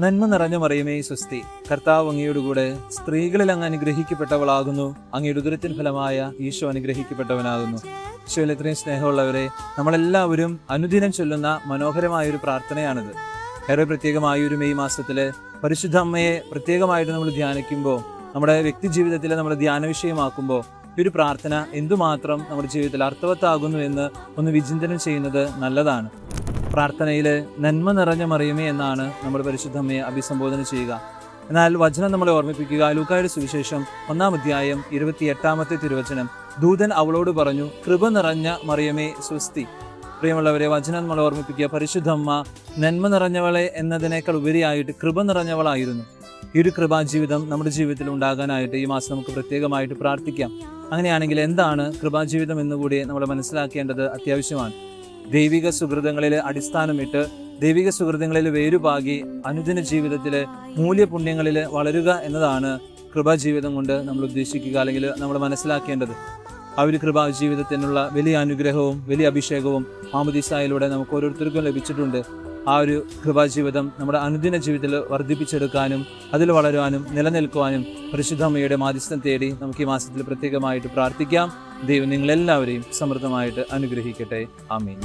നന്മ നിറഞ്ഞ മറിയമേ സ്വസ്തി, കർത്താവ് അങ്ങയോടുകൂടെ സ്ത്രീകളിൽ അങ്ങ് അനുഗ്രഹിക്കപ്പെട്ടവളാകുന്നു. അങ്ങയുടെ ഉദരത്തിൻ ഫലമായ ഈശോ അനുഗ്രഹിക്കപ്പെട്ടവനാകുന്നു. ഈശോയിൽ ഇത്രയും സ്നേഹമുള്ളവരെ, നമ്മളെല്ലാവരും അനുദിനം ചൊല്ലുന്ന മനോഹരമായൊരു പ്രാർത്ഥനയാണിത്. ഏറെ പ്രത്യേകമായ ഒരു മെയ് മാസത്തില് പരിശുദ്ധ അമ്മയെ പ്രത്യേകമായിട്ട് നമ്മൾ ധ്യാനിക്കുമ്പോൾ, നമ്മുടെ വ്യക്തി ജീവിതത്തിൽ നമ്മൾ ധ്യാന വിഷയമാക്കുമ്പോൾ ഈ ഒരു പ്രാർത്ഥന എന്തുമാത്രം നമ്മുടെ ജീവിതത്തിൽ അർത്ഥവത്താകുന്നു എന്ന് ഒന്ന് വിചിന്തനം ചെയ്യുന്നത് നല്ലതാണ്. പ്രാർത്ഥനയിൽ നന്മ നിറഞ്ഞ മറിയമേ എന്നാണ് നമ്മൾ പരിശുദ്ധ അമ്മയെ അഭിസംബോധന ചെയ്യുക. എന്നാൽ വചനം നമ്മളെ ഓർമ്മിപ്പിക്കുക, ലൂക്കായുടെ സുവിശേഷം 1-ാം അധ്യായം 28-ാമത്തെ തിരുവചനം. ദൂതൻ അവളോട് പറഞ്ഞു, കൃപ നിറഞ്ഞ മറിയമേ സ്വസ്തി. പ്രിയമുള്ളവരെ, വചനം നമ്മളെ ഓർമ്മിപ്പിക്കുക, പരിശുദ്ധ അമ്മ നന്മ നിറഞ്ഞവളെ എന്നതിനേക്കാൾ ഉപരിയായിട്ട് കൃപ നിറഞ്ഞവളായിരുന്നു. ഈ ഒരു കൃപാജീവിതം നമ്മുടെ ജീവിതത്തിൽ ഉണ്ടാകാനായിട്ട് ഈ മാസം നമുക്ക് പ്രത്യേകമായിട്ട് പ്രാർത്ഥിക്കാം. അങ്ങനെയാണെങ്കിൽ എന്താണ് കൃപാജീവിതം എന്നുകൂടി നമ്മൾ മനസ്സിലാക്കേണ്ടത് അത്യാവശ്യമാണ്. ദൈവിക സുഹൃതങ്ങളിൽ അടിസ്ഥാനമിട്ട്, ദൈവിക സുഹൃതങ്ങളിൽ വേരുപാകി അനുദിന ജീവിതത്തിൽ മൂല്യപുണ്യങ്ങളിൽ വളരുക എന്നതാണ് കൃപാജീവിതം കൊണ്ട് നമ്മൾ ഉദ്ദേശിക്കുക, അല്ലെങ്കിൽ നമ്മൾ മനസ്സിലാക്കേണ്ടത്. ആ ഒരു കൃപാജീവിതത്തിനുള്ള വലിയ അനുഗ്രഹവും വലിയ അഭിഷേകവും മാമോദീസായിലൂടെ നമുക്ക് ഓരോരുത്തർക്കും ലഭിച്ചിട്ടുണ്ട്. ആ ഒരു കൃപാജീവിതം നമ്മുടെ അനുദിന ജീവിതത്തിൽ വർദ്ധിപ്പിച്ചെടുക്കാനും അതിൽ വളരുവാനും നിലനിൽക്കുവാനും പരിശുദ്ധ അമ്മയുടെ മാധ്യസ്ഥം തേടി നമുക്ക് ഈ മാസത്തിൽ പ്രത്യേകമായിട്ട് പ്രാർത്ഥിക്കാം. ദൈവം നിങ്ങളെല്ലാവരെയും സമൃദ്ധമായിട്ട് അനുഗ്രഹിക്കട്ടെ. ആമേൻ.